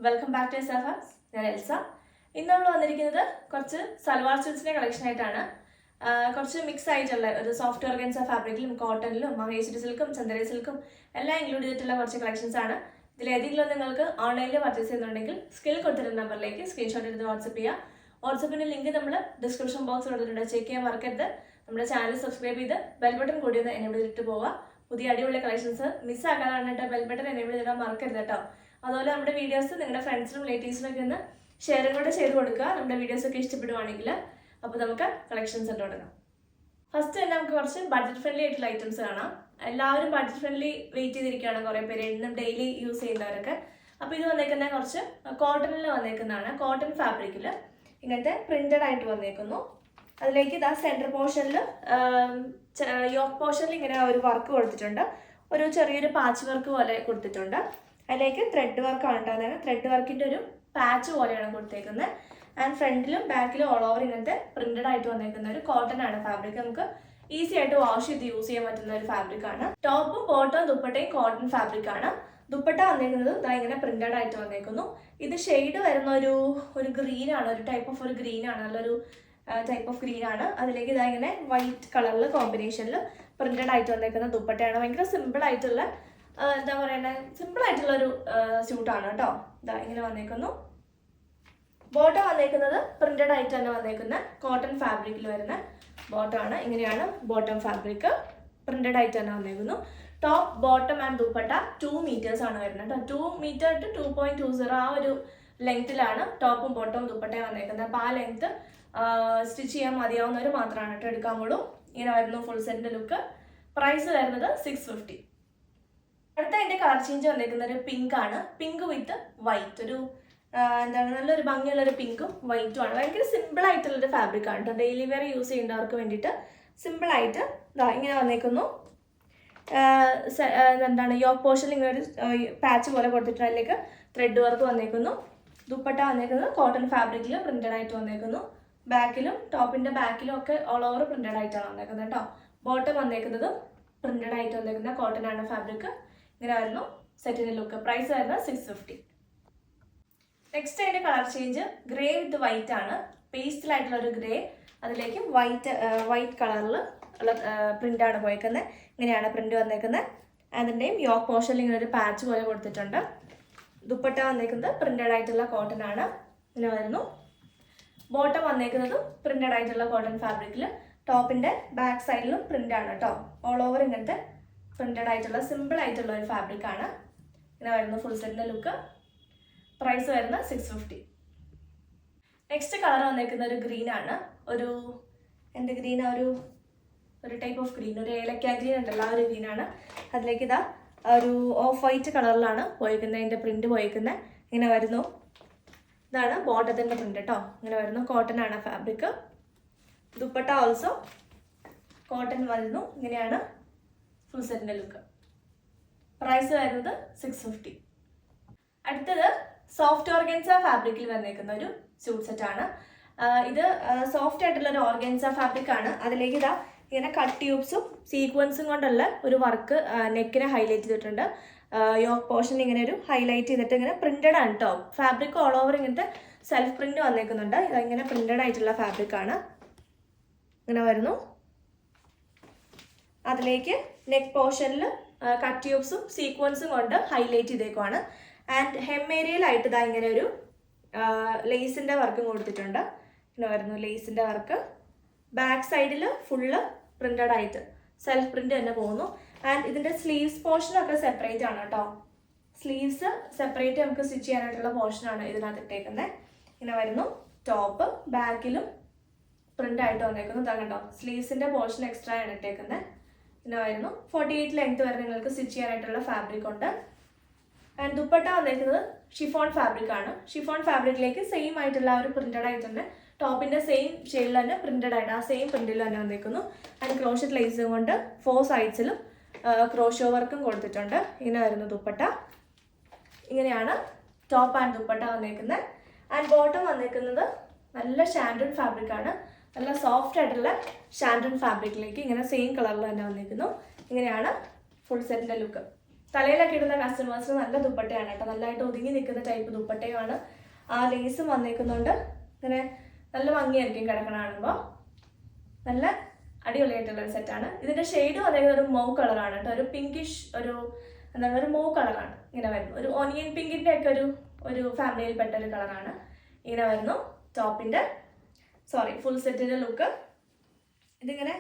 Welcome back to Safas. ഞാൻ Elsa. ഇന്ന് നമ്മൾ വന്നിരിക്കുന്നത് കുറച്ച് സൽവാർ സ്യൂട്ട്സിന്റെ കളക്ഷൻ ആയിട്ടാണ്. കുറച്ച് മിക്സ് ആയിട്ടുള്ള ഒരു സോഫ്റ്റ് ഓർഗൻസ ഫാബ്രിക്കിലും കോട്ടണിലും മഹേശ്വരി സിൽക്കും ചന്ദന സിൽക്കും എല്ലാം ഇൻക്ലൂഡ് ചെയ്തിട്ടുള്ള കുറച്ച് കളക്ഷൻസ് ആണ്. ഇതിൽ ഏതെങ്കിലും നിങ്ങൾക്ക് ഓൺലൈനിൽ പർച്ചേസ് ചെയ്യുന്നുണ്ടെങ്കിൽ സ്കിൽ കൊടുത്തിരുന്ന നമ്പറിലേക്ക് സ്ക്രീൻഷോട്ട് എടുത്ത് വാട്സപ്പ് ചെയ്യുക. വാട്സപ്പിന്റെ ലിങ്ക് നമ്മൾ ഡിസ്ക്രിപ്ഷൻ ബോക്സ് കൊടുത്തിട്ടുണ്ട്, ചെക്ക് ചെയ്യാൻ മറക്കരുത്. നമ്മുടെ ചാനൽ സബ്സ്ക്രൈബ് ചെയ്ത് ബെൽ ബട്ടൺ കൂടി ഒന്ന് എനേബിൾ ചെയ്തിട്ട് പോവുക. പുതിയ അടിപൊളി കളക്ഷൻസ് മിസ്സാക്കാതെ ബെൽ ബട്ടൺ എനേബിൾ ചെയ്താൽ മറക്കരുത് കേട്ടോ. അതുപോലെ നമ്മുടെ വീഡിയോസ് നിങ്ങളുടെ ഫ്രണ്ട്സിനും റിലേറ്റീവ്സിനും ഒക്കെ ഒന്ന് ഷെയറും കൂടെ ചെയ്ത് കൊടുക്കുക, നമ്മുടെ വീഡിയോസ് ഒക്കെ ഇഷ്ടപ്പെടുവാണെങ്കിൽ. അപ്പോൾ നമുക്ക് കളക്ഷൻസ് ഉണ്ട് തുടങ്ങാം. ഫസ്റ്റ് തന്നെ നമുക്ക് കുറച്ച് ബഡ്ജറ്റ് ഫ്രണ്ട്ലി ആയിട്ടുള്ള ഐറ്റംസ് കാണാം. എല്ലാവരും ബഡ്ജറ്റ് ഫ്രണ്ട്ലി വെയിറ്റ് ചെയ്തിരിക്കുകയാണ്, കുറേ പേര് എന്നും ഡെയിലി യൂസ് ചെയ്യുന്നവരൊക്കെ. അപ്പോൾ ഇത് വന്നേക്കുന്ന കുറച്ച് കോട്ടണിൽ വന്നേക്കുന്നതാണ്. കോട്ടൺ ഫാബ്രിക്കിൽ ഇങ്ങനത്തെ പ്രിന്റഡ് ആയിട്ട് വന്നേക്കുന്നു. അതിലേക്ക് ഇതാ സെൻറ്റർ പോർഷനിൽ യോക്ക് പോർഷനിൽ ഇങ്ങനെ ഒരു വർക്ക് കൊടുത്തിട്ടുണ്ട്, ഒരു ചെറിയൊരു പാച്ച് വർക്ക് പോലെ കൊടുത്തിട്ടുണ്ട്. അതിലേക്ക് ത്രെഡ് വർക്കാണ് ഉണ്ടാകുന്നത്. ത്രെഡ് വർക്കിൻ്റെ ഒരു പാച്ച് പോലെയാണ് കൊടുത്തേക്കുന്നത്. ആൻഡ് ഫ്രണ്ടിലും ബാക്കിലും ഓൾ ഓവർ ഇങ്ങനത്തെ പ്രിന്റഡ് ആയിട്ട് വന്നേക്കുന്ന ഒരു കോട്ടൺ ആണ് ഫാബ്രിക്. നമുക്ക് ഈസി ആയിട്ട് വാഷ് ചെയ്ത് യൂസ് ചെയ്യാൻ പറ്റുന്ന ഒരു ഫാബ്രിക് ആണ്. ടോപ്പും ബോട്ടവും ദുപ്പട്ടയും കോട്ടൺ ഫാബ്രിക് ആണ്. ദുപ്പട്ട വന്നേക്കുന്നത് ഇതാ ഇങ്ങനെ പ്രിന്റഡ് ആയിട്ട് വന്നേക്കുന്നു. ഇത് ഷെയ്ഡ് വരുന്ന ഒരു ഗ്രീൻ ആണ്, ഒരു ടൈപ്പ് ഓഫ് ഒരു ഗ്രീൻ ആണ്, നല്ലൊരു ടൈപ്പ് ഓഫ് ഗ്രീൻ ആണ്. അതിലേക്ക് ഇതാ ഇങ്ങനെ വൈറ്റ് കളറിൽ കോമ്പിനേഷനിൽ പ്രിന്റഡ് ആയിട്ട് വന്നേക്കുന്ന ദുപ്പട്ടയാണ്. ഭയങ്കര സിമ്പിൾ ആയിട്ടുള്ള എന്താ പറയണേ, സിമ്പിൾ ആയിട്ടുള്ള ഒരു സ്യൂട്ടാണ് കേട്ടോ. ഇതാ ഇങ്ങനെ വന്നേക്കുന്നു. ബോട്ടം വന്നേക്കുന്നത് പ്രിന്റഡ് ആയിട്ട് തന്നെ വന്നേക്കുന്ന കോട്ടൺ ഫാബ്രിക്കിൽ വരുന്ന ബോട്ടം ആണ്. ഇങ്ങനെയാണ് ബോട്ടം ഫാബ്രിക്, പ്രിന്റഡ് ആയിട്ട് തന്നെ വന്നേക്കുന്നു. Top bottom and dupatta 2 meters ആണ് വരുന്നത് കേട്ടോ. 2 meter to 2.20 ആ ഒരു ലെങ്ത്തിലാണ് ടോപ്പും ബോട്ടവും ദുപ്പട്ടയും വന്നേക്കുന്നത്. അപ്പോൾ ആ ലെങ്ത്ത് സ്റ്റിച്ച് ചെയ്യാൻ മതിയാവുന്നവർ മാത്രമാണ് കേട്ടോ എടുക്കാമുള്ളൂ. ഇങ്ങനെ വരുന്നു ഫുൾ സെറ്റിന്റെ ലുക്ക്. പ്രൈസ് വരുന്നത് 650. അടുത്ത അതിന്റെ കളർ ചേഞ്ച് വന്നേക്കുന്ന ഒരു പിങ്ക് ആണ്. പിങ്ക് വിത്ത് വൈറ്റ്, ഒരു എന്താണ് നല്ലൊരു ഭംഗിയുള്ള ഒരു പിങ്കും വൈറ്റും ആണ്. ഭയങ്കര സിമ്പിൾ ആയിട്ടുള്ളൊരു ഫാബ്രിക് ആണ് കേട്ടോ. ഡെയിലി വെയർ യൂസ് ചെയ്യേണ്ടവർക്ക് വേണ്ടിയിട്ട് സിമ്പിൾ ആയിട്ട് ഇങ്ങനെ വന്നേക്കുന്നു. എന്താണ് യോക്ക് പോർഷനിൽ ഇങ്ങനെ ഒരു പാച്ച് പോലെ കൊടുത്തിട്ട് അതിലേക്ക് ത്രെഡ് വർക്ക് വന്നേക്കുന്നു. ദുപ്പട്ട വന്നേക്കുന്നത് കോട്ടൺ ഫാബ്രിക്കിൽ പ്രിന്റഡ് ആയിട്ട് വന്നേക്കുന്നു. ബാക്കിലും ടോപ്പിന്റെ ബാക്കിലും ഒക്കെ ഓൾ ഓവർ പ്രിന്റഡ് ആയിട്ടാണ് വന്നേക്കുന്നത് കേട്ടോ. ബോട്ടം വന്നേക്കുന്നതും പ്രിന്റഡ് ആയിട്ട് വന്നേക്കുന്ന കോട്ടൺ ആണ് ഫാബ്രിക്. ഇങ്ങനെ ആയിരുന്നു സെറ്റിന്റെ ലുക്ക്. പ്രൈസ് വരുന്നത് 650. നെക്സ്റ്റ് അതിന്റെ കളർ ചേഞ്ച് ഗ്രേ വിത്ത് വൈറ്റ് ആണ്. പേസ്റ്റലായിട്ടുള്ള ഒരു ഗ്രേ, അതിലേക്ക് വൈറ്റ് കളറിൽ ഉള്ള പ്രിന്റ് ആണ് പോയേക്കുന്നത്. ഇങ്ങനെയാണ് പ്രിന്റ് വന്നേക്കുന്നത്. അതിൻ്റെയും യോക്ക് പോർഷനിൽ ഇങ്ങനെ ഒരു പാച്ച് പോലെ കൊടുത്തിട്ടുണ്ട്. ദുപ്പട്ട വന്നേക്കുന്നത് പ്രിന്റഡ് ആയിട്ടുള്ള കോട്ടൺ ആണ്. ഇങ്ങനെ വരുന്നു. ബോട്ടം വന്നേക്കുന്നതും പ്രിന്റഡ് ആയിട്ടുള്ള കോട്ടൺ ഫാബ്രിക്കിൽ ടോപ്പിന്റെ ബാക്ക് സൈഡിലും പ്രിന്റ് ആണ് കേട്ടോ. ഓൾ ഓവർ ഇങ്ങനത്തെ പ്രിന്റഡ് ആയിട്ടുള്ള സിമ്പിൾ ആയിട്ടുള്ള ഒരു ഫാബ്രിക് ആണ്. ഇങ്ങനെ വരുന്നു ഫുൾ സെറ്റിന്റെ ലുക്ക്. പ്രൈസ് വരുന്നത് 650. നെക്സ്റ്റ് കളർ വന്നേക്കുന്ന ഒരു ഗ്രീൻ ആണ്. ഒരു എന്ത് ഗ്രീൻ, ഒരു ടൈപ്പ് ഓഫ് ഗ്രീൻ, ഒരു ഏലക്ക ഗ്രീൻ ഉണ്ടല്ലോ, ആ ഒരു ഗ്രീൻ ആണ്. അതിലേക്ക് ഇതാ ഒരു ഓഫ് വൈറ്റ് കളറിലാണ് പോയിരിക്കുന്നത്, അതിൻ്റെ പ്രിന്റ് പോയിരിക്കുന്നത്. ഇങ്ങനെ വരുന്നു. ഇതാണ് ബോട്ടത്തിൻ്റെ പ്രിന്റ് കേട്ടോ. ഇങ്ങനെ വരുന്നു. കോട്ടൺ ആണ് ഫാബ്രിക്. ദുപ്പട്ട ഓൾസോ കോട്ടൺ വരുന്നു. ഇങ്ങനെയാണ് ഫുൾ സെറ്റിന്റെ ലുക്ക്. പ്രൈസ് വരുന്നത് 650. അടുത്തത് സോഫ്റ്റ് ഓർഗൻസ ഫാബ്രിക്കിൽ വന്നേക്കുന്ന ഒരു സ്യൂട്ട് സെറ്റ് ആണ്. ഇത് സോഫ്റ്റ് ആയിട്ടുള്ള ഒരു ഓർഗൻസ ഫാബ്രിക് ആണ്. അതിലേക്ക് ഇതാ ഇങ്ങനെ കട്ട് ട്യൂബ്സും സീക്വൻസും കൊണ്ടുള്ള ഒരു വർക്ക് നെക്കിനെ ഹൈലൈറ്റ് ചെയ്തിട്ടുണ്ട്. യോക്ക് പോർഷൻ ഇങ്ങനെ ഒരു ഹൈലൈറ്റ് ചെയ്തിട്ട് ഇങ്ങനെ പ്രിന്റഡ് ആണ് കേട്ടോ. ഫാബ്രിക് ഓൾ ഓവർ ഇങ്ങനത്തെ സെൽഫ് പ്രിന്റ് വന്നേക്കുന്നുണ്ട്. ഇതിങ്ങനെ പ്രിന്റഡ് ആയിട്ടുള്ള ഫാബ്രിക് ആണ്. ഇങ്ങനെ വരുന്നു. അതിലേക്ക് നെക്ക് പോർഷനിൽ കട്ട് ട്യൂബ്സും സീക്വൻസും കൊണ്ട് ഹൈലൈറ്റ് ചെയ്തേക്കുവാണ്. ആൻഡ് ഹെം ഏരിയയിലായിട്ട് ഇതാ ഇങ്ങനെ ഒരു ലേസിൻ്റെ വർക്കും കൊടുത്തിട്ടുണ്ട്. ഇങ്ങനെ വരുന്നു ലേസിൻ്റെ വർക്ക്. ബാക്ക് സൈഡിൽ ഫുള്ള് പ്രിന്റഡ് ആയിട്ട് സെൽഫ് പ്രിന്റ് തന്നെ പോകുന്നു. ആൻഡ് ഇതിൻ്റെ സ്ലീവ്സ് പോർഷനൊക്കെ സെപ്പറേറ്റ് ആണ് കേട്ടോ. സ്ലീവ്സ് സെപ്പറേറ്റ് നമുക്ക് സ്റ്റിച്ച് ചെയ്യാനായിട്ടുള്ള പോർഷനാണ് ഇതിനകത്ത് ഇട്ടേക്കുന്നത്. ഇങ്ങനെ വരുന്നു. ടോപ്പ് ബാക്കിലും പ്രിന്റ് ആയിട്ട് വന്നേക്കുന്നു. കേട്ടോ, സ്ലീവ്സിൻ്റെ പോർഷൻ എക്സ്ട്രാ ആണ് ഇട്ടേക്കുന്നത്. ഇങ്ങനെ വരുന്നു. 48 ലെങ്ത് വരെ നിങ്ങൾക്ക് സ്റ്റിച്ച് ചെയ്യാനായിട്ടുള്ള ഫാബ്രിക് ഉണ്ട്. ആൻഡ് ദുപ്പട്ട വന്നേക്കുന്നത് ഷിഫോൺ ഫാബ്രിക് ആണ്. ഷിഫോൺ ഫാബ്രിക്കിലേക്ക് സെയിം ആയിട്ടുള്ള ഒരു പ്രിന്റഡ് ആയിട്ട് തന്നെ ടോപ്പിന്റെ സെയിം ഷെയ്ഡിൽ തന്നെ പ്രിന്റഡ് ആയിട്ട് ആ സെയിം പ്രിന്റിൽ തന്നെ വന്നേക്കുന്നു. ആൻഡ് ക്രോഷറ്റ് ലേസും കൊണ്ട് 4 സൈഡ്സിലും ക്രോഷോ വർക്കും കൊടുത്തിട്ടുണ്ട്. ഇങ്ങനെ വരുന്നു ദുപ്പട്ട. ഇങ്ങനെയാണ് ടോപ്പ് ആൻഡ് ദുപ്പട്ട വന്നേക്കുന്നത്. ആൻഡ് ബോട്ടം വന്നേക്കുന്നത് നല്ല ഷാൻഡൺ ഫാബ്രിക് ആണ്. നല്ല സോഫ്റ്റ് ആയിട്ടുള്ള ഷാൻഡൺ ഫാബ്രിക്കിലേക്ക് ഇങ്ങനെ സെയിം കളറിൽ തന്നെ വന്നിരിക്കുന്നു. ഇങ്ങനെയാണ് ഫുൾ സെറ്റിന്റെ ലുക്ക്. തലയിലൊക്കെ ഇടുന്ന കസ്റ്റമേഴ്സിന് നല്ല ദുപ്പട്ടയാണ് കേട്ടോ. നല്ലതായിട്ട് ഒതുങ്ങി നിൽക്കുന്ന ടൈപ്പ് ദുപ്പട്ടയുമാണ്. ആ ലേസും വന്നേക്കുന്നുണ്ട്. ഇങ്ങനെ നല്ല ഭംഗിയായിരിക്കും കിടക്കണ കാണുമ്പോൾ. നല്ല അടിപൊളിയായിട്ടുള്ളൊരു സെറ്റാണ്. ഇതിൻ്റെ ഷെയ്ഡ് വന്നേക്കുന്നത് ഒരു മൗ കളറാണ് കേട്ടോ. ഒരു പിങ്കിഷ് ഒരു മൗ കളറാണ് ഇങ്ങനെ വരുന്നു. ഒരു ഓനിയൻ പിങ്കിൻ്റെ ഒക്കെ ഒരു ഫാമിലിയിൽപ്പെട്ട ഒരു കളറാണ് ഇങ്ങനെ വരുന്നു. ടോപ്പിൻ്റെ ഫുൾ സെറ്റിൻ്റെ ലുക്ക് ഇതിങ്ങനെ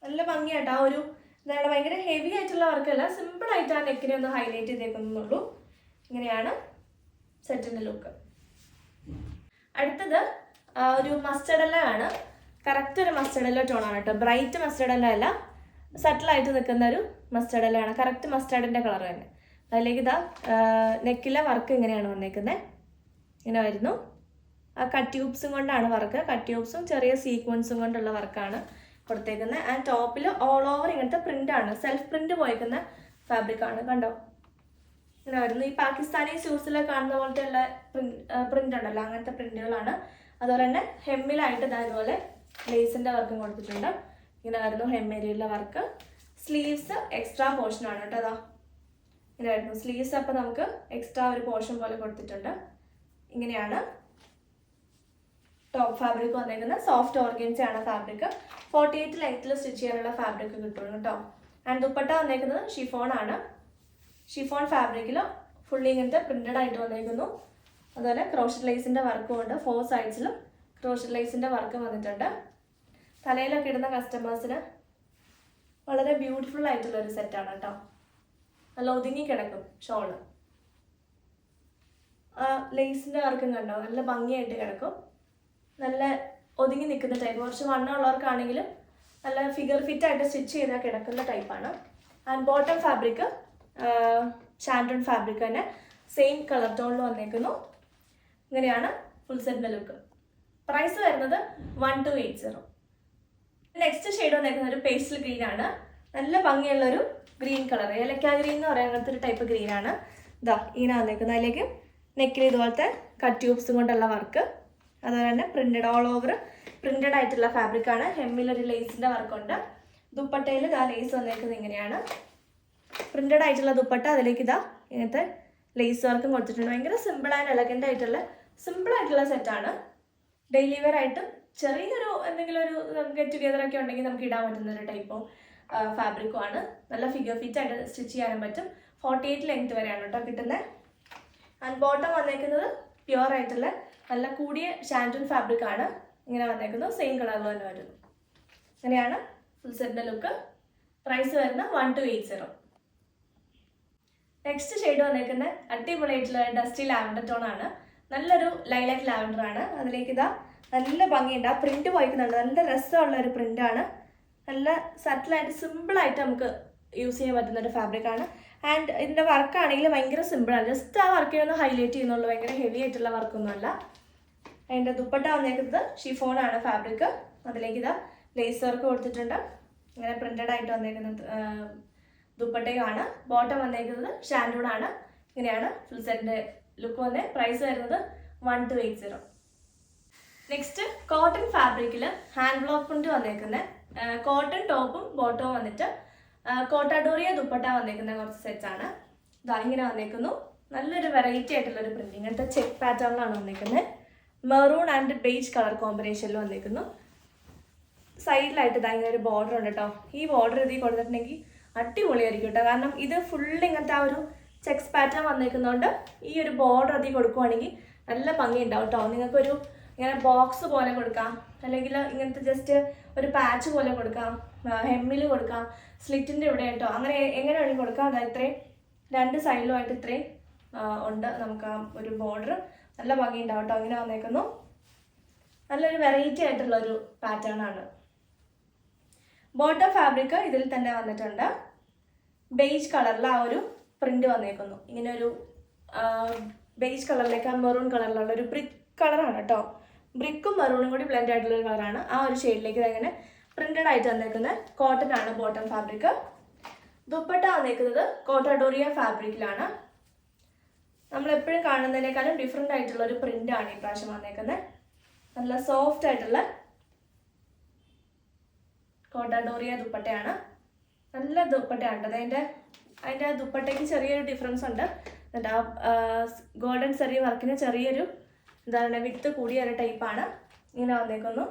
നല്ല ഭംഗിയായിട്ട് ആ ഒരു എന്താണ് ഭയങ്കര ഹെവി ആയിട്ടുള്ള വർക്കല്ല, സിമ്പിളായിട്ട് ആ നെക്കിനെ ഒന്ന് ഹൈലൈറ്റ് ചെയ്തേക്കുന്നുള്ളൂ. ഇങ്ങനെയാണ് സെറ്റിൻ്റെ ലുക്ക്. അടുത്തത് ഒരു മസ്റ്റർഡ് യെല്ലോ ആണ്. കറക്റ്റ് ഒരു മസ്റ്റർഡ് യെല്ലോ ടോണാണ് കേട്ടോ. ബ്രൈറ്റ് മസ്റ്റർഡ് യെല്ലോ അല്ല, സട്ടിലായിട്ട് നിൽക്കുന്ന ഒരു മസ്റ്റർഡ് യെല്ലോ ആണ്. കറക്റ്റ് മസ്റ്റർഡിൻ്റെ കളർ തന്നെ. അതിലേക്ക് ഇതാ നെക്കിലെ വർക്ക് ഇങ്ങനെയാണ് വന്നേക്കുന്നത്. ഇങ്ങനെ വരുന്നു. ആ കട്ട് ട്യൂബ്സും കൊണ്ടാണ് വർക്ക്. കട്ട് ട്യൂബ്സും ചെറിയ സീക്വൻസും കൊണ്ടുള്ള വർക്കാണ് കൊടുത്തേക്കുന്നത്. ആൻഡ് ടോപ്പിൽ ഓൾ ഓവർ ഇങ്ങനത്തെ പ്രിൻ്റാണ്, സെൽഫ് പ്രിൻ്റ് പോയേക്കുന്ന ഫാബ്രിക്കാണ്. കണ്ടോ ഇങ്ങനെ വരുന്നു. ഈ പാകിസ്ഥാനി ഷൂസിൽ കാണുന്ന പോലത്തെ ഉള്ള പ്രിൻ്റ് ഉണ്ടല്ലോ, അങ്ങനത്തെ പ്രിൻ്റുകളാണ്. അതുപോലെ തന്നെ ഹെമ്മിലായിട്ട് ഇതുപോലെ ലേസിൻ്റെ വർക്കും കൊടുത്തിട്ടുണ്ട്. ഇങ്ങനെ വരുന്നു ഹെമ്മേരിയിലെ വർക്ക്. സ്ലീവ്സ് എക്സ്ട്രാ പോർഷനാണ് കേട്ടോ. അതാ ഇങ്ങനെ വരുന്നു സ്ലീവ്സ്. അപ്പോൾ നമുക്ക് എക്സ്ട്രാ ഒരു പോർഷൻ പോലെ കൊടുത്തിട്ടുണ്ട്. ഇങ്ങനെയാണ് ടോപ്പ് ഫാബ്രിക് വന്നേക്കുന്നത്. സോഫ്റ്റ് ഓർഗൻസയാണ് ഫാബ്രിക്. 48 ലെങ്ത്തിൽ സ്റ്റിച്ച് ചെയ്യാനുള്ള ഫാബ്രിക് കിട്ടുള്ളൂ കേട്ടോ. ആൻഡ് ദുപ്പട്ട വന്നേക്കുന്നത് ഷിഫോൺ ആണ്. ഷിഫോൺ ഫാബ്രിക്കിൽ ഫുള്ളി ഇങ്ങനത്തെ പ്രിന്റഡ് ആയിട്ട് വന്നേക്കുന്നു. അതുപോലെ ക്രോഷറ്റ് ലേസിൻ്റെ വർക്കും ഉണ്ട്. 4 സൈഡ്സിലും ക്രോഷറ്റ് ലേസിൻ്റെ വർക്ക് വന്നിട്ടുണ്ട്. തലയിലൊക്കെ ഇടുന്ന കസ്റ്റമേഴ്സിന് വളരെ ബ്യൂട്ടിഫുൾ ആയിട്ടുള്ളൊരു സെറ്റാണ് കേട്ടോ. നല്ല ഒതുങ്ങി കിടക്കും ഷോള്. ലേസിൻ്റെ വർക്കും കണ്ടോ, നല്ല ഭംഗിയായിട്ട് കിടക്കും. നല്ല ഒതുങ്ങി നിൽക്കുന്ന ടൈപ്പ്. കുറച്ച് വണ്ണമുള്ളവർക്കാണെങ്കിലും നല്ല ഫിഗർ ഫിറ്റ് ആയിട്ട് സ്റ്റിച്ച് ചെയ്താൽ കിടക്കുന്ന ടൈപ്പാണ്. ആൻഡ് ബോട്ടം ഫാബ്രിക് ഷാൻഡൺ ഫാബ്രിക് തന്നെ സെയിം കളർ ടോണിൽ വന്നേക്കുന്നു. ഇങ്ങനെയാണ് ഫുൾ സെറ്റിൻ്റെ ലുക്ക്. പ്രൈസ് വരുന്നത് 1280. നെക്സ്റ്റ് ഷെയ്ഡ് വന്നേക്കുന്ന ഒരു പേസ്റ്റൽ ഗ്രീൻ ആണ്. നല്ല ഭംഗിയുള്ളൊരു ഗ്രീൻ കളർ, ഏലക്ക ഗ്രീൻ എന്ന് പറയാൻ അങ്ങനത്തെ ഒരു ടൈപ്പ് ഗ്രീനാണ്. ഇതാ ഇങ്ങനെ വന്നേക്കുന്നത്. അതിലേക്ക് നെക്കിൽ ഇതുപോലത്തെ കട്ട് ട്യൂബ്സും കൊണ്ടുള്ള വർക്ക്. അതുപോലെ തന്നെ പ്രിന്റഡ് ഓൾ ഓവർ പ്രിന്റഡ് ആയിട്ടുള്ള ഫാബ്രിക്കാണ്. ഹെമ്മിലൊരു ലേസിൻ്റെ വർക്കുണ്ട്. ദുപ്പട്ടയിൽ ഇതാ ലേസ് വന്നേക്കുന്നത് ഇങ്ങനെയാണ്. പ്രിന്റഡ് ആയിട്ടുള്ള ദുപ്പട്ട, അതിലേക്ക് ഇതാ ഇങ്ങനത്തെ ലേസ് വർക്കും കൊടുത്തിട്ടുണ്ട്. ഭയങ്കര സിമ്പിൾ ആൻഡ് എലഗൻ്റ് ആയിട്ടുള്ള സിമ്പിളായിട്ടുള്ള സെറ്റാണ്. ഡെയിലി വെയർ ആയിട്ട് ചെറിയൊരു എന്തെങ്കിലും ഒരു ഗെറ്റ് ടുഗെദർ ഒക്കെ ഉണ്ടെങ്കിൽ നമുക്ക് ഇടാൻ പറ്റുന്ന ഒരു ടൈപ്പോ ഫാബ്രിക്കും ആണ്. നല്ല ഫിഗർ ഫിറ്റ് ആയിട്ട് സ്റ്റിച്ച് ചെയ്യാനും പറ്റും. 48 ലെങ്ത് വരെയാണ് കേട്ടോ കിട്ടുന്നത്. ആൻഡ് ബോട്ടം വന്നേക്കുന്നത് പ്യുവർ ആയിട്ടുള്ള നല്ല കൂടിയ ഷാൻഡൺ ഫാബ്രിക് ആണ്. ഇങ്ങനെ വന്നേക്കുന്നത് സെയിം കളറിൽ തന്നെ വരുന്നു. അങ്ങനെയാണ് ഫുൾ സെറ്റിൻ്റെ ലുക്ക്. പ്രൈസ് വരുന്ന 1280. നെക്സ്റ്റ് ഷെയ്ഡ് വന്നേക്കുന്നത് അടിപൊളിയായിട്ടുള്ള ഡസ്റ്റി ലാവൻഡർ ടോൺ ആണ്. നല്ലൊരു ലൈലാക്ക് ലാവൻഡർ ആണ്. അതിലേക്ക് ഇതാ നല്ല ഭംഗിയുണ്ട്. ആ പ്രിന്റ് പോയിക്കുന്നുണ്ട്. നല്ല രസമുള്ള ഒരു പ്രിന്റാണ്. നല്ല സറ്റിലായിട്ട് സിമ്പിളായിട്ട് നമുക്ക് യൂസ് ചെയ്യാൻ പറ്റുന്ന ഒരു ഫാബ്രിക്കാണ്. ആൻഡ് ഇതിൻ്റെ വർക്കാണെങ്കിൽ ഭയങ്കര സിമ്പിളാണ്. ജസ്റ്റ് ആ വർക്കിനെ ഒന്ന് ഹൈലൈറ്റ് ചെയ്യുന്നുള്ളൂ. ഭയങ്കര ഹെവി ആയിട്ടുള്ള വർക്കൊന്നുമല്ല. അതിൻ്റെ ദുപ്പട്ട വന്നേക്കുന്നത് ഷിഫോണാണ് ഫാബ്രിക്. അതിലേക്ക് ഇതാ ലേസ് വർക്ക് കൊടുത്തിട്ടുണ്ട്. ഇങ്ങനെ പ്രിന്റഡ് ആയിട്ട് വന്നേക്കുന്ന ദുപ്പട്ടയാണ്. ബോട്ടം വന്നേക്കുന്നത് ഷാൻഡൂണാണ്. ഇങ്ങനെയാണ് ഫുൾ സെറ്റിൻ്റെ ലുക്ക് വന്നേ. പ്രൈസ് വരുന്നത് 1280. നെക്സ്റ്റ് കോട്ടൺ ഫാബ്രിക്കിൽ ഹാൻഡ് ബ്ലോക്ക് പ്രിന്റ് വന്നേക്കുന്നത്. കോട്ടൺ ടോപ്പും ബോട്ടവും വന്നിട്ട് കോട്ടാഡോറിയ ദുപ്പട്ട വന്നേക്കുന്ന കുറച്ച് സെറ്റ്സ് ആണ്. ഇതാ ഇങ്ങനെ വന്നേക്കുന്നു. നല്ലൊരു വെറൈറ്റി ആയിട്ടുള്ളൊരു പ്രിന്റ്. ഇങ്ങനത്തെ ചെക്ക് പാറ്റേണിലാണ് വന്നേക്കുന്നത്. മെറൂൺ ആൻഡ് ബേജ് കളർ കോമ്പിനേഷനിൽ വന്നേക്കുന്നു. സൈഡിലായിട്ട് ഇതാ ഇങ്ങനെ ഒരു ബോർഡർ ഉണ്ട് കേട്ടോ. ഈ ബോർഡർ ഇതിൽ കൊടുത്തിട്ടുണ്ടെങ്കിൽ അടിപൊളിയായിരിക്കും കേട്ടോ. കാരണം ഇത് ഫുള്ള് ഇങ്ങനത്തെ ആ ഒരു ചെക്സ് പാറ്റേൺ വന്നേക്കുന്നതുകൊണ്ട് ഈ ഒരു ബോർഡർ അതിൽ കൊടുക്കുവാണെങ്കിൽ നല്ല ഭംഗി ഉണ്ടാവും കേട്ടോ. നിങ്ങൾക്കൊരു ഇങ്ങനെ ബോക്സ് പോലെ കൊടുക്കാം, അല്ലെങ്കിൽ ഇങ്ങനത്തെ ജസ്റ്റ് ഒരു പാച്ച് പോലെ കൊടുക്കാം, ഹെമ്മിൽ കൊടുക്കാം, സ്ലിറ്റിൻ്റെ ഇവിടെ കേട്ടോ. അങ്ങനെ എങ്ങനെ വേണമെങ്കിൽ കൊടുക്കാം. അതായത് ഇത്രയും രണ്ട് സൈഡിലുമായിട്ട് ഇത്രയും ഉണ്ട് നമുക്ക് ആ ഒരു ബോർഡർ. നല്ല ഭംഗി ഉണ്ടാവും കേട്ടോ. അങ്ങനെ വന്നേക്കുന്നു. നല്ലൊരു വെറൈറ്റി ആയിട്ടുള്ളൊരു പാറ്റേൺ ആണ്. ബോട്ടം ഫാബ്രിക് ഇതിൽ തന്നെ വന്നിട്ടുണ്ട്. ബേജ് കളറിൽ ആ ഒരു പ്രിന്റ് വന്നേക്കുന്നു. ഇങ്ങനെ ഒരു ബേജ് കളറിലേക്ക് ആ മെറൂൺ കളറിലുള്ള ഒരു ബ്രിക്ക് കളറാണ് കേട്ടോ. ബ്രിക്കും മെറൂണും കൂടി ബ്ലെൻഡ് ആയിട്ടുള്ളൊരു കളറാണ്. ആ ഒരു ഷെയ്ഡിലേക്ക് ഇതങ്ങനെ പ്രിന്റഡ് ആയിട്ട് വന്നേക്കുന്നത്. കോട്ടൺ ആണ് ബോട്ടം ഫാബ്രിക്. ദുപ്പട്ട വന്നേക്കുന്നത് കോട്ടാഡോറിയ ഫാബ്രിക്കിലാണ്. നമ്മളെപ്പോഴും കാണുന്നതിനേക്കാളും ഡിഫറെൻ്റ് ആയിട്ടുള്ള ഒരു പ്രിന്റാണ് ഈ പ്രാവശ്യം വന്നേക്കുന്നത്. നല്ല സോഫ്റ്റ് ആയിട്ടുള്ള കോട്ടാഡോറിയ ദുപ്പട്ടയാണ്. നല്ല ദുപ്പട്ടയാണ്. അതിൻ്റെ അതിൻ്റെ ദുപ്പട്ടയ്ക്ക് ചെറിയൊരു ഡിഫറൻസ് ഉണ്ട്. എന്നിട്ട് ആ ഗോൾഡൻ സെറി വർക്കിന് ചെറിയൊരു എന്താണ് വിട്ട് കൂടിയ ഒരു ടൈപ്പാണ്. ഇങ്ങനെ വന്നേക്കുന്നു.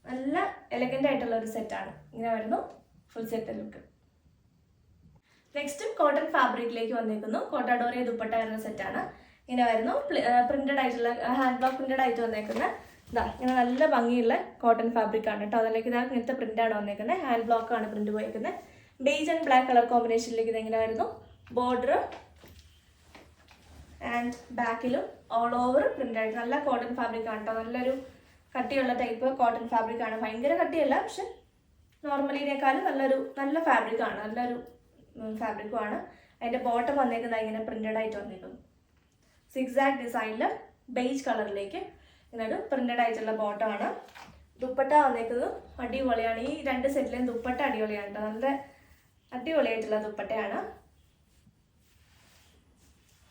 നല്ല എലഗൻ്റ് ആയിട്ടുള്ള ഒരു സെറ്റാണ്. ഇങ്ങനെ വരുന്നു full set look. Next cotton ഫാബ്രിക്കിലേക്ക് വന്നേക്കുന്നു. കോട്ടാഡോറിയ ദുപ്പട്ട വരുന്ന സെറ്റാണ്. ഇങ്ങനെ വരുന്നു. പ്രിന്റഡ് ആയിട്ടുള്ള ഹാൻഡ് ബ്ലോക്ക് പ്രിന്റഡ് ആയിട്ട് വന്നേക്കുന്നത്. ഇതാ ഇങ്ങനെ നല്ല ഭംഗിയുള്ള കോട്ടൺ ഫാബ്രിക് ആണ് കേട്ടോ. അതിലേക്ക് ഇതാ ഇങ്ങനത്തെ പ്രിന്റാണ് വന്നേക്കുന്നത്. ഹാൻഡ് ബ്ലോക്ക് ആണ് പ്രിന്റ് പോയേക്കുന്നത്. ബേജ് ആൻഡ് ബ്ലാക്ക് കളർ കോമ്പിനേഷനിലേക്ക് ഇതെങ്ങനെ വരുന്നു. ബോർഡർ ആൻഡ് ബാക്കിലും ഓൾ ഓവർ പ്രിന്റ് ആയിട്ട് നല്ല കോട്ടൺ ഫാബ്രിക് ആണ് കേട്ടോ. നല്ലൊരു കട്ടിയുള്ള ടൈപ്പ് കോട്ടൺ ഫാബ്രിക് ആണ്. ഭയങ്കര കട്ടിയല്ല, പക്ഷെ നോർമലിനേക്കാളും നല്ല ഫാബ്രിക് ആണ്. നല്ലൊരു ഫാബ്രിക്കും ആണ്. അതിൻ്റെ ബോട്ടം വന്നേക്കുന്നത് ഇങ്ങനെ പ്രിന്റഡ് ആയിട്ട് വന്നേക്കുന്നു. സിക്സാക്ട് ഡിസൈനിൽ ബേജ് കളറിലേക്ക് ഇങ്ങനെ ഒരു പ്രിന്റഡ് ആയിട്ടുള്ള ബോട്ടമാണ്. ദുപ്പട്ട വന്നേക്കുന്നത് അടിപൊളിയാണ്. ഈ രണ്ട് സെറ്റിലെയും ദുപ്പട്ട അടിപൊളിയാണ് കേട്ടോ. നല്ല അടിപൊളിയായിട്ടുള്ള ദുപ്പട്ടയാണ്.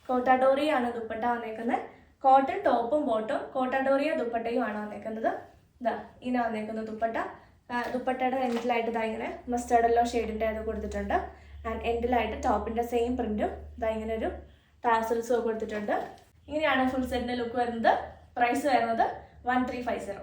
കോട്ടാഡോറിയാണ് ദുപ്പട്ട വന്നേക്കുന്നത്. കോട്ടൺ ടോപ്പും ബോട്ടും കോട്ടാഡോറിയ ദുപ്പട്ടയും ആണ് വന്നേക്കുന്നത്. ഇതാ ഇങ്ങനെ വന്നേക്കുന്ന ദുപ്പട്ട. ദുപ്പട്ടയുടെ എൻഡിലായിട്ട് ഇതാ ഇങ്ങനെ മസ്റ്റേർഡ് യെല്ലോ ഷെയ്ഡിൻ്റെ അത് കൊടുത്തിട്ടുണ്ട്. ആൻഡ് എൻഡിലായിട്ട് ടോപ്പിൻ്റെ സെയിം പ്രിന്റും ഇതാ ഇങ്ങനെ ഒരു ടാസൽസും കൊടുത്തിട്ടുണ്ട്. ഇങ്ങനെയാണ് ഫുൾ സെറ്റിൻ്റെ ലുക്ക് വരുന്നത്. പ്രൈസ് വരുന്നത് 1350.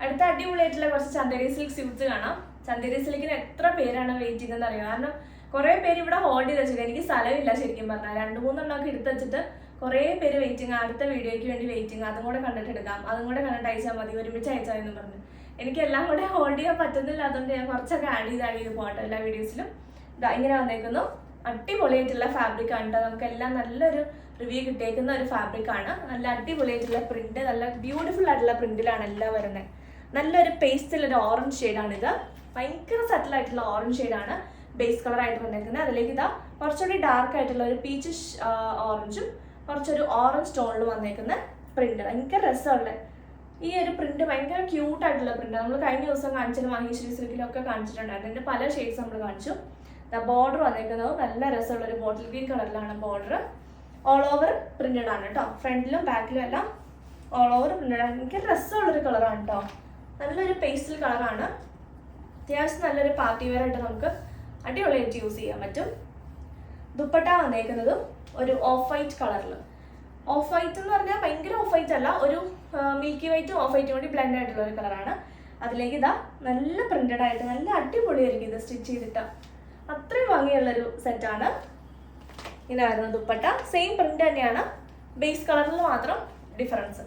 അടുത്ത അടിപൊളിയായിട്ടുള്ള കുറച്ച് ചന്ദേരി സിൽക്ക് സ്യൂട്ട്സ് കാണാം. ചന്ദേരി സിൽക്കിന് എത്ര പേരാണ് വെയിറ്റിംഗ് എന്ന് അറിയാം. കാരണം കുറേ പേര് ഇവിടെ ഹോൾഡ് ചെയ്ത് വെച്ചിട്ട് എനിക്ക് സ്ഥലമില്ല ശരിക്കും പറഞ്ഞാൽ. 2-3 എണ്ണമൊക്കെ എടുത്ത് വെച്ചിട്ട് കുറേ പേര് വെയിറ്റിംഗ്. അടുത്ത വീഡിയോയ്ക്ക് വേണ്ടി വെയിറ്റിംഗ്. അതും കൂടെ കണ്ടിട്ട് എടുക്കാം, അതും കൂടെ കണ്ടിട്ട് അയച്ചാൽ മതി, ഒരുമിച്ച് അയച്ചാൽ എന്ന് പറഞ്ഞു. എനിക്ക് എല്ലാം കൂടെ ഹോൾഡ് ചെയ്യാൻ പറ്റുന്നില്ല. അതുകൊണ്ട് ഞാൻ കുറച്ചൊക്കെ ആഡ് ചെയ്ത് പോകട്ടെ എല്ലാ വീഡിയോസിലും. ഇതാ ഇങ്ങനെ വന്നേക്കുന്നു. അടിപൊളിയായിട്ടുള്ള ഫാബ്രിക് ആണ് കേട്ടോ. നമുക്കെല്ലാം നല്ലൊരു റിവ്യൂ കിട്ടിയേക്കുന്ന ഒരു ഫാബ്രിക് ആണ്. നല്ല അടിപൊളിയായിട്ടുള്ള പ്രിന്റ്, നല്ല ബ്യൂട്ടിഫുൾ ആയിട്ടുള്ള പ്രിന്റിലാണ് എല്ലാം വരുന്നത്. നല്ലൊരു പേസ്റ്റിലൊരു ഓറഞ്ച് ഷെയ്ഡാണിത്. ഭയങ്കര സറ്റിൽ ആയിട്ടുള്ള ഓറഞ്ച് ഷെയ്ഡാണ് ബേസ് കളർ ആയിട്ട് വന്നേക്കുന്നത്. അതിലേക്ക് ഇതാ കുറച്ചുകൂടി ഡാർക്ക് ആയിട്ടുള്ള ഒരു പീച്ച് ഓറഞ്ചും കുറച്ചൊരു ഓറഞ്ച് ടോണിൽ വന്നേക്കുന്ന പ്രിന്റ്. ഭയങ്കര രസമുള്ള ഈ ഒരു പ്രിന്റ്, ഭയങ്കര ക്യൂട്ടായിട്ടുള്ള പ്രിന്റ്. നമ്മൾ കഴിഞ്ഞ ദിവസം കാണിച്ചത് മഹേശ്വരി സിൽക്കിലൊക്കെ കാണിച്ചിട്ടുണ്ടായിരുന്നു. അതിൻ്റെ പല ഷെയ്ഡ്സ് നമ്മൾ കാണിച്ചു. ബോർഡർ വന്നേക്കുന്നത് നല്ല രസമുള്ള ഒരു ബോട്ടിൽ ഗ്രീൻ കളറിലാണ് ബോർഡർ. ഓൾ ഓവർ പ്രിന്റഡ് ആണ് കേട്ടോ. ഫ്രണ്ടിലും ബാക്കിലും എല്ലാം ഓൾ ഓവർ പ്രിന്റഡ് ആണ്. എനിക്ക് രസമുള്ളൊരു കളറാണ് കേട്ടോ. നല്ലൊരു പേസ്റ്റൽ കളറാണ്. അത്യാവശ്യം നല്ലൊരു പാർട്ടി വെയർ ആയിട്ട് നമുക്ക് അടിപൊളിയായിട്ട് യൂസ് ചെയ്യാൻ പറ്റും. ദുപ്പട്ട വന്നേക്കുന്നതും ഒരു ഓഫ് വൈറ്റ് കളറിൽ. ഓഫ് വൈറ്റ് എന്ന് പറഞ്ഞാൽ ഭയങ്കര ഓഫ് വൈറ്റ് അല്ല, ഒരു മിൽക്കി വൈറ്റും ഓഫ് വൈറ്റും കൂടി ബ്ലെൻഡ് ആയിട്ടുള്ള ഒരു കളറാണ്. അതിലേക്ക് ഇതാ നല്ല പ്രിന്റഡ് ആയിട്ട് നല്ല അടിപൊളിയായിരിക്കും ഇത് സ്റ്റിച്ച് ചെയ്തിട്ട്. അത്രയും ഭംഗിയുള്ളൊരു സെറ്റാണ്. ഇങ്ങനെ വരുന്ന ദുപ്പട്ട സെയിം പ്രിന്റ് തന്നെയാണ്, ബേസ് കളറിൽ മാത്രം ഡിഫറൻസ്.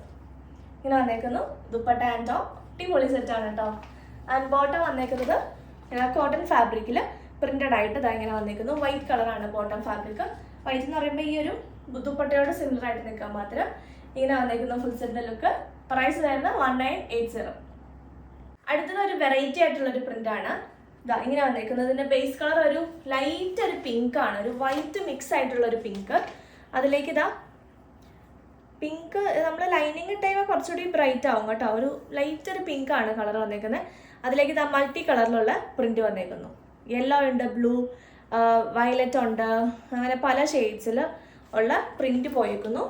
ഇങ്ങനെ വന്നേക്കുന്നു ദുപ്പട്ട ആൻഡ് ടോപ്പ്. അടിപൊളി സെറ്റാണ് കേട്ടോ. ആൻഡ് ബോട്ടം വന്നേക്കുന്നത് കോട്ടൺ ഫാബ്രിക്കിൽ പ്രിന്റഡ് ആയിട്ട് ഇതാ ഇങ്ങനെ വന്നേക്കുന്നു. വൈറ്റ് കളറാണ് ബോട്ടം ഫാബ്രിക്. വൈറ്റ് എന്ന് പറയുമ്പോൾ ഈ ഒരു ദുപ്പട്ടയോട് സിമിലർ ആയിട്ട് നിൽക്കാൻ മാത്രം. ഇങ്ങനെ വന്നേക്കുന്ന ഫുൾ സെറ്റിന്റെ ലുക്ക്. പ്രൈസ് വരുന്നത് 1980. അടുത്തത് ഒരു വെറൈറ്റി ആയിട്ടുള്ളൊരു പ്രിന്റ് ആണ്. ഇതാ ഇങ്ങനെ വന്നേക്കുന്നതിന്റെ ബേസ് കളർ ഒരു ലൈറ്റ് ഒരു പിങ്ക് ആണ്, ഒരു വൈറ്റ് മിക്സ് ആയിട്ടുള്ള ഒരു പിങ്ക്. അതിലേക്ക് ഇതാ പിങ്ക് നമ്മൾ ലൈനിങ് ടൈം കുറച്ചുകൂടി ബ്രൈറ്റ് ആവും കേട്ടോ. ഒരു ലൈറ്റ് ഒരു പിങ്ക് ആണ് കളർ വന്നേക്കുന്നത്. അതിലേക്ക് ഇതാ മൾട്ടി കളറിലുള്ള പ്രിന്റ് വന്നേക്കുന്നു. യെല്ലോ ഉണ്ട്, ബ്ലൂ, വയലറ്റ് ഉണ്ട്, അങ്ങനെ പല ഷെയ്ഡ്സിൽ ഉള്ള പ്രിന്റ് പോയേക്കുന്നു.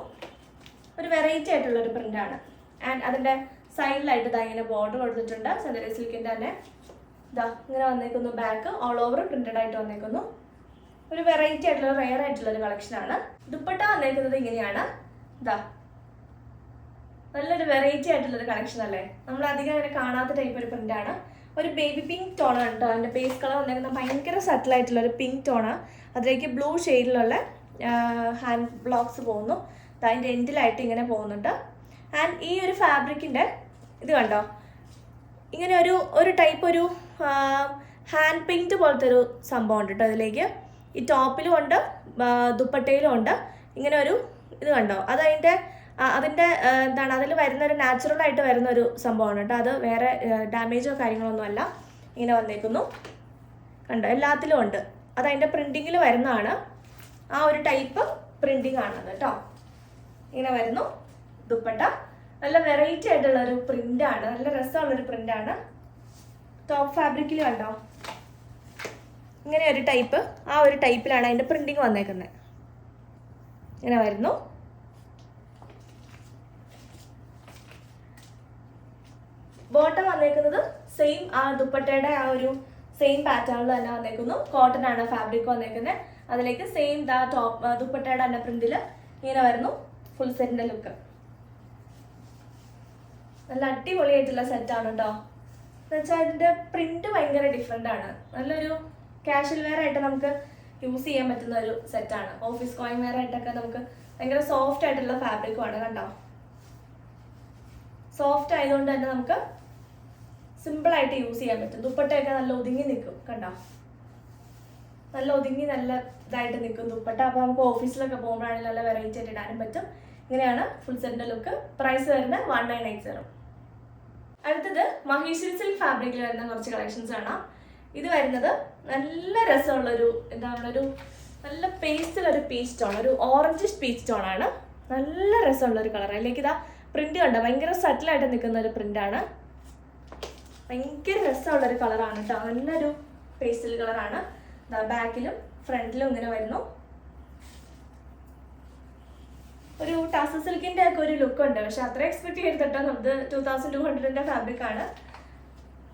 ഒരു വെറൈറ്റി ആയിട്ടുള്ളൊരു പ്രിന്റാണ്. ആൻഡ് അതിൻ്റെ സൈഡിലായിട്ട് ഇതാ ഇങ്ങനെ ബോർഡർ കൊടുത്തിട്ടുണ്ട്. ചന്ദേരി സിൽക്കിൻ്റെ തന്നെ ഇതാ ഇങ്ങനെ വന്നേക്കുന്നു. ബാക്ക് ഓൾ ഓവർ പ്രിന്റഡ് ആയിട്ട് വന്നേക്കുന്നു. ഒരു വെറൈറ്റി ആയിട്ടുള്ള റെയർ ആയിട്ടുള്ള ഒരു കളക്ഷനാണ്. ദുപ്പട്ട വന്നേക്കുന്നത് ഇങ്ങനെയാണ്. ഇതാ നല്ലൊരു വെറൈറ്റി ആയിട്ടുള്ളൊരു കളക്ഷൻ അല്ലേ. നമ്മൾ അധികം അങ്ങനെ കാണാത്ത ടൈപ്പ് ഒരു പ്രിന്റാണ്. ഒരു ബേബി പിങ്ക് ടോണാണ് കേട്ടോ. അതിൻ്റെ ബേസ് കളർ വന്നേക്കുന്നത് ഭയങ്കര സറ്റിലായിട്ടുള്ള ഒരു പിങ്ക് ടോണാണ്. അതിലേക്ക് ബ്ലൂ ഷെയ്ഡിലുള്ള ഹാൻഡ് ബ്ലോക്സ് പോകുന്നു. അതിൻ്റെ എൻഡിലായിട്ട് ഇങ്ങനെ പോകുന്നുണ്ട്. ആൻഡ് ഈ ഒരു ഫാബ്രിക്കിൻ്റെ ഇത് കണ്ടോ, ഇങ്ങനെ ഒരു ടൈപ്പ് ഒരു ഹാൻഡ് പെയിൻറ്റ് പോലത്തെ ഒരു സംഭവം ഉണ്ട് കേട്ടോ. അതിലേക്ക് ഈ ടോപ്പിലും ഉണ്ട് ദുപ്പട്ടയിലും ഉണ്ട്. ഇങ്ങനെ ഒരു ഇത് കണ്ടോ, അതിൻ്റെ എന്താണ് അതിൽ വരുന്നൊരു നാച്ചുറലായിട്ട് വരുന്നൊരു സംഭവമാണ് കേട്ടോ. അത് വേറെ ഡാമേജോ കാര്യങ്ങളൊന്നും അല്ല. ഇങ്ങനെ വന്നേക്കുന്നു കണ്ടോ, എല്ലാത്തിലും ഉണ്ട്. അത് അതിൻ്റെ പ്രിൻറ്റിങ്ങിൽ വരുന്നതാണ്. ആ ഒരു ടൈപ്പ് പ്രിൻറ്റിങ് ആണത് കേട്ടോ. ഇങ്ങനെ വരുന്നു ദുപ്പട്ട. നല്ല വെറൈറ്റി ആയിട്ടുള്ളൊരു പ്രിൻ്റാണ്, നല്ല രസമുള്ളൊരു പ്രിൻ്റാണ്. ടോപ്പ് ഫാബ്രിക്കിൽ കണ്ടോ ഇങ്ങനെ ഒരു ടൈപ്പ്, ആ ഒരു ടൈപ്പിലാണ് അതിൻ്റെ പ്രിൻറ്റിങ് വന്നേക്കുന്നത്. ഇങ്ങനെ വരുന്നു. ബോട്ടം വന്നേക്കുന്നത് സെയിം ആ ദുപ്പട്ടയുടെ ആ ഒരു സെയിം പാറ്റേണിൽ തന്നെ വന്നേക്കുന്നു. കോട്ടൺ ആണ് ഫാബ്രിക് വന്നേക്കുന്നത്. അതിലേക്ക് സെയിം ടോപ്പ് ദുപ്പട്ടയുടെ തന്നെ പ്രിന്റിൽ ഇങ്ങനെ വരുന്നു ഫുൾ സെറ്റിന്റെ ലുക്ക്. നല്ല അടിപൊളിയായിട്ടുള്ള സെറ്റാണ് കേട്ടോ. എന്നുവെച്ചാൽ ഇതിന്റെ പ്രിന്റ് ഭയങ്കര ഡിഫറെന്റ് ആണ്. നല്ലൊരു കാഷ്വൽ വെയർ ആയിട്ട് നമുക്ക് യൂസ് ചെയ്യാൻ പറ്റുന്ന ഒരു സെറ്റാണ്. ഓഫീസ് ഗോയിങ് വെയർ ആയിട്ടൊക്കെ നമുക്ക് ഭയങ്കര സോഫ്റ്റ് ആയിട്ടുള്ള ഫാബ്രിക്കുമാണ്. കണ്ടോ, സോഫ്റ്റ് ആയതുകൊണ്ട് തന്നെ നമുക്ക് സിമ്പിൾ ആയിട്ട് യൂസ് ചെയ്യാൻ പറ്റും. ദുപ്പട്ടയൊക്കെ നല്ല ഒതുങ്ങി നിൽക്കും. കണ്ടോ, നല്ല ഒതുങ്ങി നല്ല ഇതായിട്ട് നിൽക്കും ദുപ്പട്ട. അപ്പോൾ നമുക്ക് ഓഫീസിലൊക്കെ പോകുമ്പോഴാണെങ്കിൽ നല്ല വെറൈറ്റി ആയിട്ട് ഇടാനും പറ്റും. ഇങ്ങനെയാണ് ഫുൾ സെറ്റിന്റെ ലുക്ക്. പ്രൈസ് വരുന്നത് 1980. അടുത്തത് മഹേശ്വരി സിൽക്ക് ഫാബ്രിക്കിൽ വരുന്ന കുറച്ച് കളക്ഷൻസ് ആണ്. ഇത് വരുന്നത് നല്ല രസമുള്ളൊരു എന്താണൊരു നല്ല പേസ്റ്റിലൊരു പീച്ച് ടോൺ, ഒരു ഓറഞ്ച് പീച്ച് ടോൺ ആണ്. നല്ല രസമുള്ളൊരു കളർ. അതിലേക്ക് ഇതാ പ്രിന്റ് കണ്ടോ, ഭയങ്കര സട്ടിലായിട്ട് നിൽക്കുന്ന ഒരു പ്രിന്റാണ്. ഭയങ്കര രസമുള്ളൊരു കളറാണ് കേട്ടോ. നല്ലൊരു പേസ്റ്റൽ കളറാണ്. ബാക്കിലും ഫ്രണ്ടിലും ഇങ്ങനെ വരുന്നു. ഒരു ടാസ സിൽക്കിന്റെ ഒക്കെ ഒരു ലുക്ക് ഉണ്ട്, പക്ഷെ അത്ര എക്സ്പെക്ട് ചെയ്തിട്ടോ. നമുക്ക് 2200 ഫാബ്രിക് ആണ്.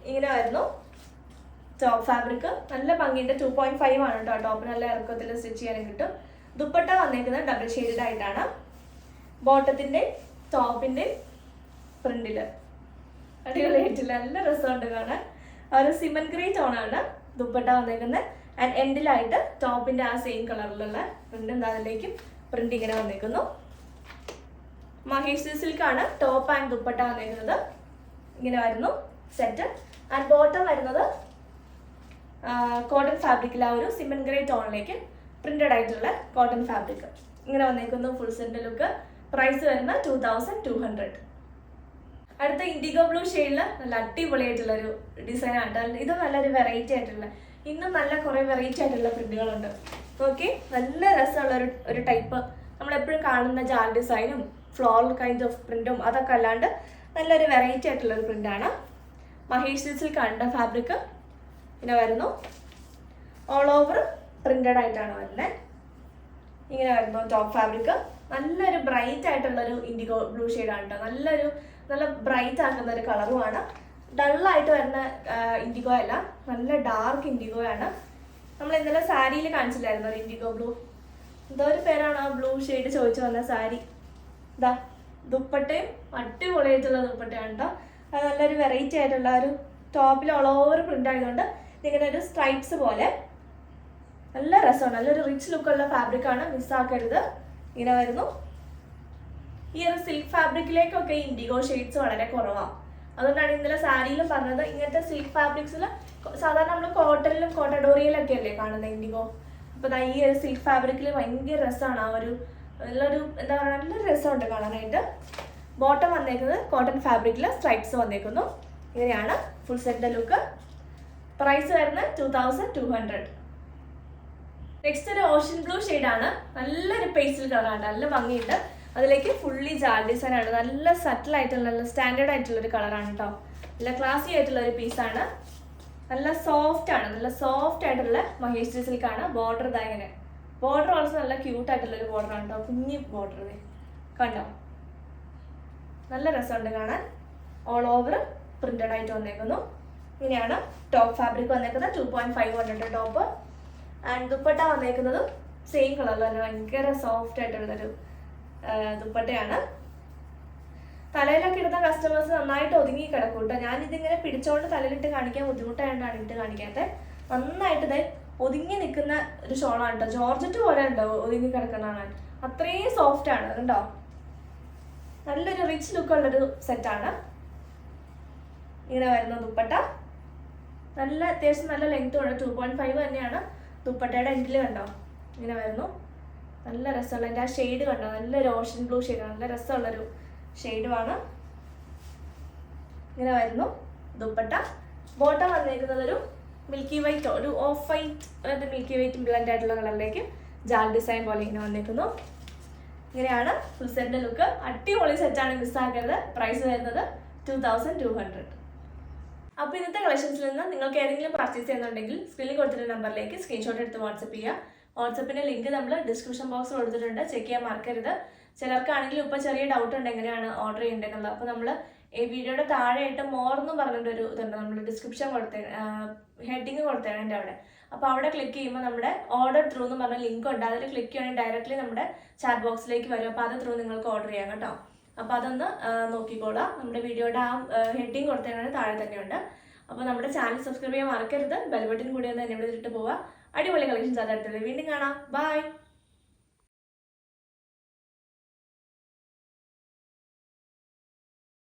ഇങ്ങനെ വരുന്നു ടോപ്പ് ഫാബ്രിക്. നല്ല ഭംഗിയുണ്ട്. 2.5 ആണ് കേട്ടോ. ടോപ്പ് നല്ല ഇറക്കത്തിൽ സ്റ്റിച്ച് ചെയ്യാനും കിട്ടും. ദുപ്പട്ട വന്നേക്കുന്നത് ഡബിൾ ഷെയ്ഡഡ് ആയിട്ടാണ്. ബോട്ടത്തിന്റെ ടോപ്പിന്റെ പ്രിന്റില് അടിപൊളിയായിട്ടില്ല, നല്ല രസമുണ്ട് കാണാൻ. ഒരു സിമൻ ഗ്രേ ടോണാണ് ദുപ്പട്ട വന്നേക്കുന്നത്. ആൻഡ് എൻഡിലായിട്ട് ടോപ്പിന്റെ ആ സെയിം കളറിലുള്ള പ്രിന്റ് എന്താ അതിലേക്കും പ്രിന്റ് ഇങ്ങനെ വന്നേക്കുന്നു. മഹേശ്വരി സിൽക്ക് ആണ് ടോപ്പ് ആൻഡ് ദുപ്പട്ട വന്നേക്കുന്നത്. ഇങ്ങനെ വരുന്നു സെറ്റ്. ആൻഡ് ബോട്ടം വരുന്നത് കോട്ടൺ ഫാബ്രിക്കിൽ ആ ഒരു സിമൻ ഗ്രേ ടോണിലേക്ക് പ്രിന്റഡ് ആയിട്ടുള്ള കോട്ടൺ ഫാബ്രിക് ഇങ്ങനെ വന്നേക്കുന്നു ഫുൾ സെറ്റ് ലുക്ക്. പ്രൈസ് വരുന്ന 2200. അടുത്ത ഇൻഡിഗോ ബ്ലൂ ഷെയ്ഡിൽ നല്ല അടിപൊളിയായിട്ടുള്ളൊരു ഡിസൈൻ ആണ്. ഇത് നല്ലൊരു വെറൈറ്റി ആയിട്ടുള്ള, ഇന്നും നല്ല കുറേ വെറൈറ്റി ആയിട്ടുള്ള പ്രിന്റുകളുണ്ട്. ഓക്കെ, നല്ല രസമുള്ള ഒരു ടൈപ്പ് നമ്മളെപ്പോഴും കാണുന്ന ജാൽ ഡിസൈനും ഫ്ലോറൽ കൈൻഡ് ഓഫ് പ്രിന്റും അതൊക്കെ അല്ലാണ്ട് നല്ലൊരു വെറൈറ്റി ആയിട്ടുള്ളൊരു പ്രിന്റാണ്. മഹേശ്വരി സിൽക്ക് ആണ് ഫാബ്രിക്. ഇങ്ങനെ വരുന്നു. ഓൾ ഓവർ പ്രിന്റഡ് ആയിട്ടാണ് വരുന്നത്. ഇങ്ങനെ വരുന്നു ടോപ്പ് ഫാബ്രിക്. നല്ലൊരു ബ്രൈറ്റ് ആയിട്ടുള്ളൊരു ഇൻഡിഗോ ബ്ലൂ ഷെയ്ഡാണ് കേട്ടോ. നല്ല ബ്രൈറ്റ് ആക്കുന്ന ഒരു കളറുമാണ്. ഡള്ളായിട്ട് വരുന്ന ഇൻഡിഗോ അല്ല, നല്ല ഡാർക്ക് ഇൻഡിഗോ ആണ്. നമ്മൾ ഇന്നലെ സാരിയിൽ കാണിച്ചില്ലായിരുന്നു ഒരു ഇൻഡിഗോ ബ്ലൂ. എന്തോ ഒരു പേരാണ് ആ ബ്ലൂ ഷെയ്ഡ് ചോദിച്ചു വന്ന സാരി. ഇതാ ദുപ്പട്ടയും അടിപൊളിയായിട്ടുള്ള ദുപ്പട്ടയാണ് കേട്ടോ. അത് നല്ലൊരു വെറൈറ്റി ആയിട്ടുള്ള ഒരു ടോപ്പിൽ ഓൾ ഓവർ പ്രിന്റ് ആയതുകൊണ്ട് ഇങ്ങനെ ഒരു സ്ട്രൈപ്സ് പോലെ നല്ല രസമാണ്. നല്ലൊരു റിച്ച് ലുക്കുള്ള ഫാബ്രിക് ആണ്, മിസ്സാക്കരുത്. ഇങ്ങനെ വരുന്നു. ഈ ഒരു സിൽക്ക് ഫാബ്രിക്കിലേക്കൊക്കെ ഇൻഡിഗോ ഷെയ്ഡ്സ് വളരെ കുറവാണ്. അതുകൊണ്ടാണ് ഇന്നലെ സാരിയിലും പറഞ്ഞത് ഇങ്ങനത്തെ സിൽക്ക് ഫാബ്രിക്സിൽ സാധാരണ നമ്മൾ കോട്ടണിലും കോട്ടഡോറിയയിലൊക്കെ അല്ലേ കാണുന്നത് ഇൻഡിഗോ. അപ്പോൾ ഈ ഒരു സിൽക്ക് ഫാബ്രിക്കിൽ ഭയങ്കര രസമാണ്. ആ ഒരു നല്ലൊരു എന്താ പറയുക, നല്ലൊരു രസമുണ്ട് കാണാനായിട്ട്. ബോട്ടം വന്നേക്കുന്നത് കോട്ടൺ ഫാബ്രിക്കിൽ സ്ട്രൈപ്സ് വന്നേക്കുന്നു. ഇങ്ങനെയാണ് ഫുൾ സെറ്റിന്റെ ലുക്ക്. പ്രൈസ് വരുന്നത് 2200. നെക്സ്റ്റ് ഒരു ഓഷ്യൻ ബ്ലൂ ഷെയ്ഡാണ്. നല്ലൊരു പേസ്റ്റൽ കളറാണ്, നല്ല ഭംഗിയുണ്ട്. അതിലേക്ക് ഫുള്ളി ജാൽ ഡിസൈൻ ആണ്. നല്ല സട്ടിൽ ആയിട്ടുള്ള നല്ല സ്റ്റാൻഡേർഡ് ആയിട്ടുള്ള ഒരു കളറാണ് കേട്ടോ. നല്ല ക്ലാസി ആയിട്ടുള്ള ഒരു പീസാണ്. നല്ല സോഫ്റ്റ് ആണ്, നല്ല സോഫ്റ്റ് ആയിട്ടുള്ള മഹേശ്വരി സിൽക്ക് ആണ്. ബോർഡർ ഇതാ ഇങ്ങനെ. ബോർഡർ ഓൾസോ നല്ല ക്യൂട്ട് ആയിട്ടുള്ള ഒരു ബോർഡർ ആണ് കേട്ടോ. കുഞ്ഞി ബോർഡർ കണ്ടോ, നല്ല രസമുണ്ട് കാണാൻ. ഓൾ ഓവർ പ്രിന്റഡ് ആയിട്ട് വന്നേക്കുന്നു. ഇങ്ങനെയാണ് ടോപ്പ് ഫാബ്രിക് വന്നേക്കുന്നത്. 2.5 വന്നിട്ട് ടോപ്പ്. ആൻഡ് ദുപ്പട്ട വന്നേക്കുന്നത് സെയിം കളറിൽ തന്നെ ഭയങ്കര സോഫ്റ്റ് ആയിട്ടുള്ളൊരു ദുപ്പട്ടയാണ്. തലയിലൊക്കെ ഇടുന്ന കസ്റ്റമേഴ്സ് നന്നായിട്ട് ഒതുങ്ങി കിടക്കും കേട്ടോ. ഞാനിതിങ്ങനെ പിടിച്ചോണ്ട് തലയിലിട്ട് കാണിക്കാൻ ബുദ്ധിമുട്ടായതുകൊണ്ടാണ് ഇട്ട് കാണിക്കാത്തത്. നന്നായിട്ട് ഇത് ഒതുങ്ങി നിൽക്കുന്ന ഒരു ഷോളാണ് കേട്ടോ. ജോർജറ്റ് പോലെ ഉണ്ടോ ഒതുങ്ങി കിടക്കുന്നതാണ്. അത്രയും സോഫ്റ്റ് ആണ് കണ്ടോ. നല്ലൊരു റിച്ച് ലുക്കുള്ളൊരു സെറ്റാണ്. ഇങ്ങനെ വരുന്ന ദുപ്പട്ട നല്ല അത്യാവശ്യം നല്ല ലെങ്ത്തും ഉണ്ട്. 2.5 തന്നെയാണ് ദുപ്പട്ടയുടെ എൻഡിൽ കണ്ടോ. ഇങ്ങനെ വരുന്നു. നല്ല രസമുള്ള എൻ്റെ ആ ഷെയ്ഡ് കണ്ടോ, നല്ലൊരു ഓഷ്യൻ ബ്ലൂ ഷെയ്ഡ്, നല്ല രസമുള്ളൊരു ഷെയ്ഡുമാണ്. ഇങ്ങനെ വരുന്നു ദുപ്പട്ട. ബോട്ടം വന്നേക്കുന്നത് ഒരു മിൽക്കി വൈറ്റ്, ഒരു of white milky white blend ആയിട്ടുള്ള കളറിലേക്ക് ജാൽ ഡിസൈൻ പോലെ ഇങ്ങനെ വന്നേക്കുന്നു. ഇങ്ങനെയാണ് ഫുൾ സെറ്റിന്റെ ലുക്ക്. അടിപൊളി സെറ്റാണ്, മിസ്സാക്കരുത്. പ്രൈസ് വരുന്നത് 2200. അപ്പോൾ ഇന്നത്തെ കളക്ഷൻസിൽ നിന്ന് നിങ്ങൾക്ക് ഏതെങ്കിലും പർച്ചേസ് ചെയ്യുന്നുണ്ടെങ്കിൽ സ്ക്രീനിൽ കൊടുത്തിട്ടുള്ള നമ്പറിലേക്ക് സ്ക്രീൻഷോട്ട് എടുത്ത് വാട്സപ്പ് ചെയ്യുക. വാട്സപ്പിന്റെ ലിങ്ക് നമ്മൾ ഡിസ്ക്രിപ്ഷൻ ബോക്സിൽ കൊടുത്തിട്ടുണ്ട്, ചെക്ക് ചെയ്യാൻ മറക്കരുത്. ചിലർക്കാണെങ്കിൽ ഇപ്പോൾ ചെറിയ ഡൗട്ട് ഉണ്ട് എങ്ങനെയാണ് ഓർഡർ ചെയ്യേണ്ടതെന്നുള്ളത്. അപ്പോൾ നമ്മൾ ഈ വീഡിയോയുടെ താഴെയായിട്ട് മോർ എന്ന് പറഞ്ഞിട്ടൊരു ഇതുണ്ട്, നമ്മൾ ഡിസ്ക്രിപ്ഷൻ കൊടുത്തേ ഹെഡിങ് കൊടുത്തേണ് എൻ്റെ അവിടെ. അപ്പോൾ അവിടെ ക്ലിക്ക് ചെയ്യുമ്പോൾ നമ്മുടെ ഓർഡർ ത്രൂ എന്ന് പറഞ്ഞ ലിങ്ക് ഉണ്ട്, അതിൽ ക്ലിക്ക് ചെയ്യുകയാണെങ്കിൽ ഡയറക്റ്റ്ലി നമ്മുടെ ചാറ്റ് ബോക്സിലേക്ക് വരും. അപ്പോൾ അത് ത്രൂ നിങ്ങൾക്ക് ഓർഡർ ചെയ്യാം കേട്ടോ. അപ്പോൾ അതൊന്ന് നോക്കിക്കോളാം. നമ്മുടെ വീഡിയോയുടെ ആ ഹെഡിങ് കൊടുത്തതിനാണ് താഴെ തന്നെയുണ്ട്. അപ്പോൾ നമ്മുടെ ചാനൽ സബ്സ്ക്രൈബ് ചെയ്യാൻ മറക്കരുത്. ബെൽ ബട്ടൺ കൂടി ഒന്ന് എന്നെ വിളിച്ചിട്ട് പോവുക. അടിപൊളി കളക്ഷൻസ് അത് അടുത്തത് വീണ്ടും കാണാം. ബൈ.